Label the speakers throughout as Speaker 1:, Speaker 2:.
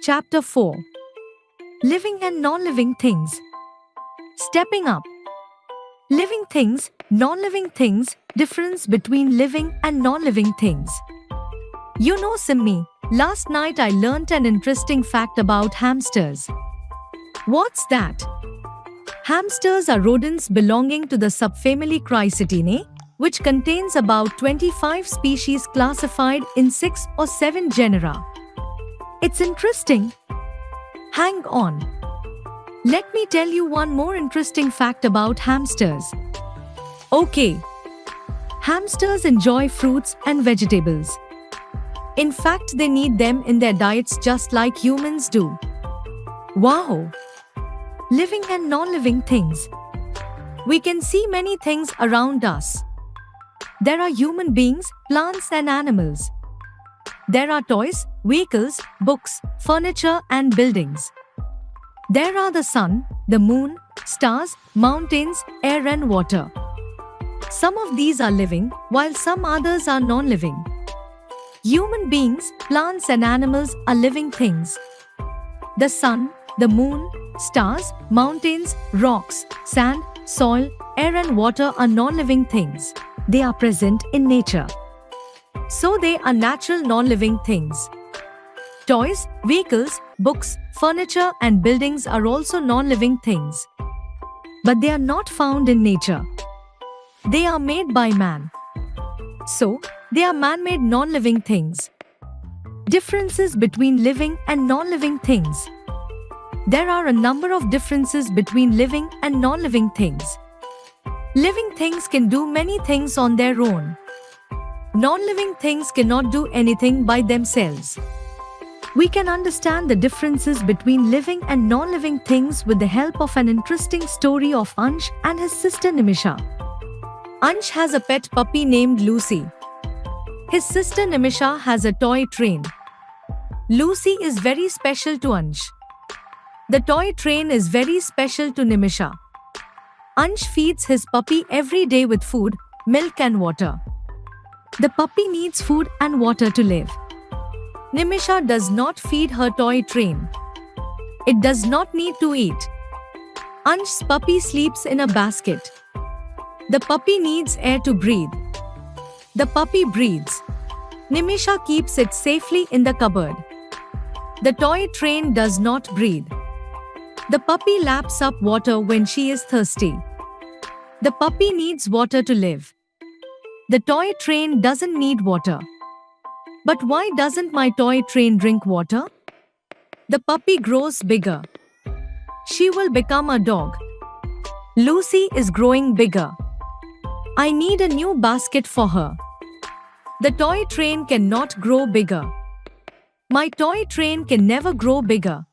Speaker 1: Chapter 4. Living and Non-Living Things. Stepping up. Living things, non-living things, difference between living and non-living things. You know, Simmi, last night I learnt an interesting fact about hamsters. What's that? Hamsters are rodents belonging to the subfamily Chrysitinae, which contains about 25 species classified in 6 or 7 genera. It's interesting. Hang on. Let me tell you one more interesting fact about hamsters. Okay. Hamsters enjoy fruits and vegetables. In fact, they need them in their diets just like humans do. Wow! Living and non-living things. We can see many things around us. There are human beings, plants and animals. There are toys, vehicles, books, furniture and buildings. There are the sun, the moon, stars, mountains, air and water. Some of these are living, while some others are non-living. Human beings, plants and animals are living things. The sun, the moon, stars, mountains, rocks, sand, soil, air and water are non-living things. They are present in nature. So they are natural non-living things. Toys, vehicles, books, furniture and buildings are also non-living things. But they are not found in nature. They are made by man. So, they are man-made non-living things. Differences between living and non-living things. There are a number of differences between living and non-living things. Living things can do many things on their own. Non-living things cannot do anything by themselves. We can understand the differences between living and non-living things with the help of an interesting story of Ansh and his sister Nimisha. Ansh has a pet puppy named Lucy. His sister Nimisha has a toy train. Lucy is very special to Ansh. The toy train is very special to Nimisha. Ansh feeds his puppy every day with food, milk and water. The puppy needs food and water to live. Nimisha does not feed her toy train. It does not need to eat. Ansh's puppy sleeps in a basket. The puppy needs air to breathe. The puppy breathes. Nimisha keeps it safely in the cupboard. The toy train does not breathe. The puppy laps up water when she is thirsty. The puppy needs water to live. The toy train doesn't need water. But why doesn't my toy train drink water? The puppy grows bigger. She will become a dog. Lucy is growing bigger. I need a new basket for her. The toy train cannot grow bigger. My toy train can never grow bigger.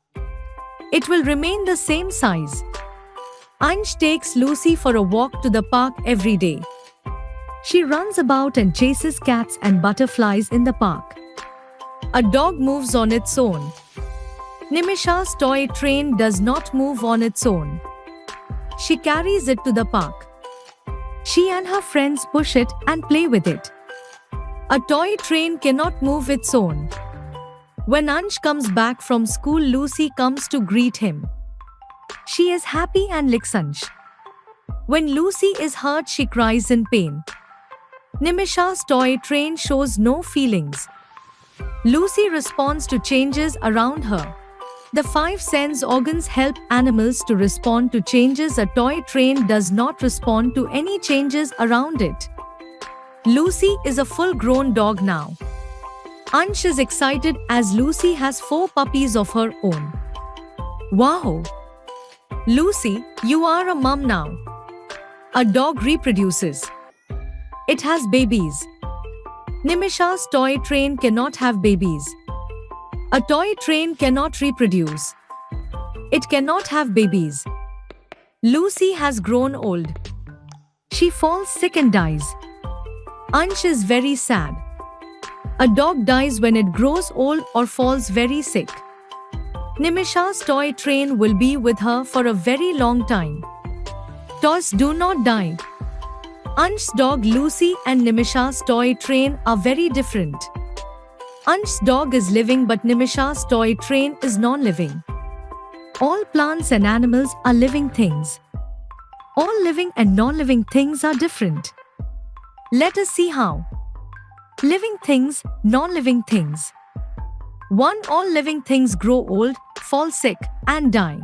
Speaker 1: It will remain the same size. Ansh takes Lucy for a walk to the park every day. She runs about and chases cats and butterflies in the park. A dog moves on its own. Nimisha's toy train does not move on its own. She carries it to the park. She and her friends push it and play with it. A toy train cannot move its own. When Ansh comes back from school, Lucy comes to greet him. She is happy and licks Ansh. When Lucy is hurt, she cries in pain. Nimisha's toy train shows no feelings. Lucy responds to changes around her. The 5 sense organs help animals to respond to changes. A toy train does not respond to any changes around it. Lucy is a full-grown dog now. Ansh is excited as Lucy has 4 puppies of her own. Wow! Lucy, you are a mom now. A dog reproduces. It has babies. Nimisha's toy train cannot have babies. A toy train cannot reproduce. It cannot have babies. Lucy has grown old. She falls sick and dies. Ansh is very sad. A dog dies when it grows old or falls very sick. Nimisha's toy train will be with her for a very long time. Toys do not die. Ansh's dog Lucy and Nimisha's toy train are very different. Ansh's dog is living but Nimisha's toy train is non-living. All plants and animals are living things. All living and non-living things are different. Let us see how. Living things, non-living things. 1. All living things grow old, fall sick, and die.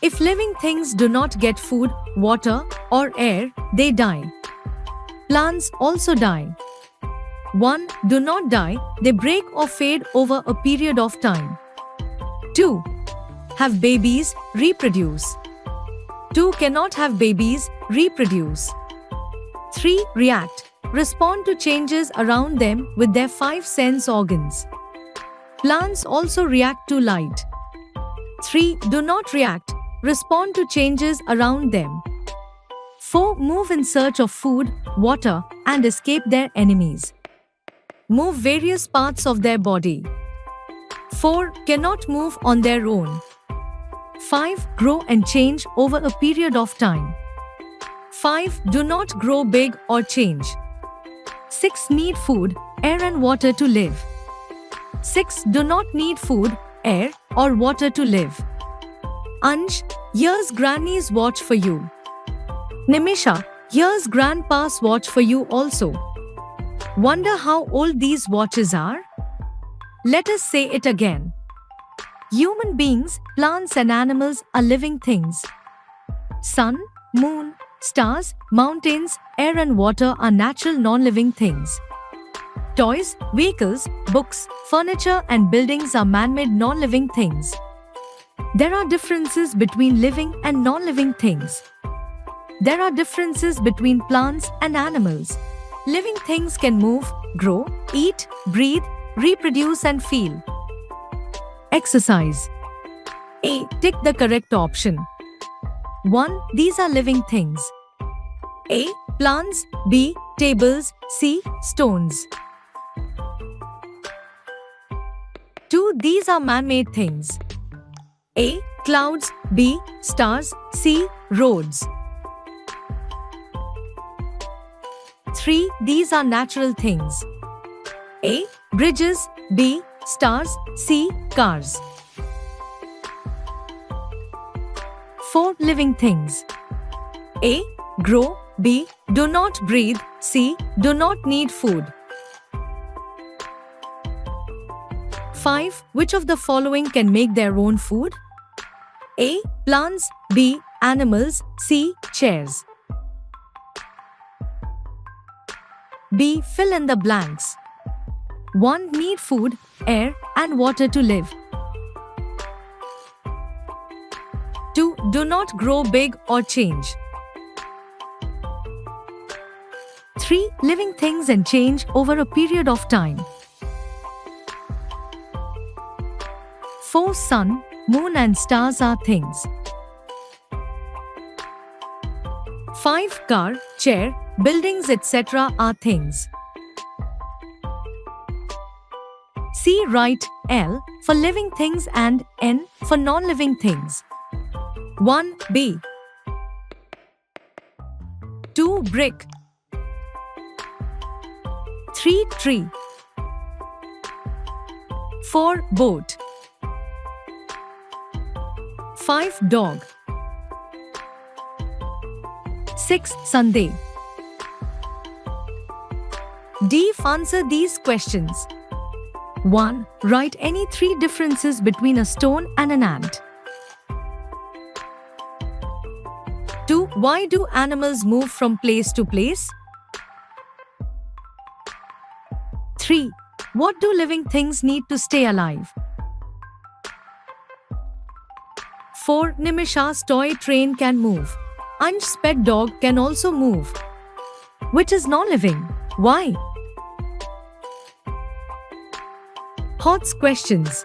Speaker 1: If living things do not get food, water, or air, they die. Plants also die. 1. Do not die, they break or fade over a period of time. 2. Have babies, reproduce. 2. Cannot have babies, reproduce. 3. React, respond to changes around them with their 5 sense organs. Plants also react to light. 3. Do not react, respond to changes around them. 4. Move in search of food, water, and escape their enemies. Move various parts of their body. 4. Cannot move on their own. 5. Grow and change over a period of time. 5. Do not grow big or change. 6. Need food, air and water to live. 6. Do not need food, air, or water to live. Ansh, here's Granny's watch for you. Nimisha, here's Grandpa's watch for you also. Wonder how old these watches are? Let us say it again. Human beings, plants and animals are living things. Sun, moon, stars, mountains, air and water are natural non-living things. Toys, vehicles, books, furniture and buildings are man-made non-living things. There are differences between living and non-living things. There are differences between plants and animals. Living things can move, grow, eat, breathe, reproduce and feel. Exercise. A. Tick the correct option. 1. These are living things. A. Plants. B. Tables. C. Stones. 2. These are man-made things. A. Clouds. B. Stars. C. Roads. 3. These are natural things. A. Bridges. B. Stars. C. Cars. 4. Living things. A. Grow. B. Do not breathe. C. Do not need food. 5. Which of the following can make their own food? A. Plants. B. Animals. C. Chairs. B. Fill in the blanks. 1. Need food, air, and water to live. 2. Do not grow big or change. 3. Living things and change over a period of time. 4. Sun, moon and stars are things. 5. Car, chair, buildings etc. are things. C. Write L for living things and N for non-living things. 1. B. 2. Brick. 3. Tree. 4. Boat. 5. Dog. 6. Sunday. D. Answer these questions. 1. Write any 3 differences between a stone and an ant. 2. Why do animals move from place to place? 3. What do living things need to stay alive? 4. Nimisha's toy train can move. Ansh's pet dog can also move. Which is non-living? Why? Hot's questions.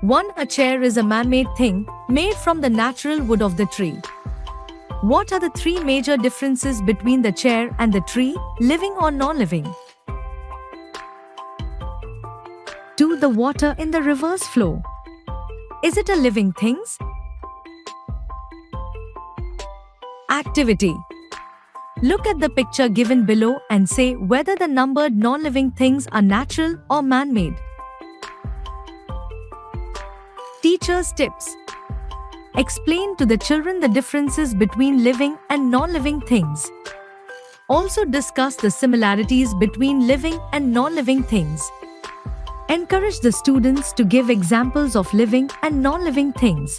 Speaker 1: 1. A chair is a man-made thing, made from the natural wood of the tree. What are the 3 major differences between the chair and the tree, living or non-living? 2. The water in the river's flow. Is it a living thing? Activity. Look at the picture given below and say whether the numbered non-living things are natural or man-made. Teacher's tips. Explain to the children the differences between living and non-living things. Also discuss the similarities between living and non-living things. Encourage the students to give examples of living and non-living things.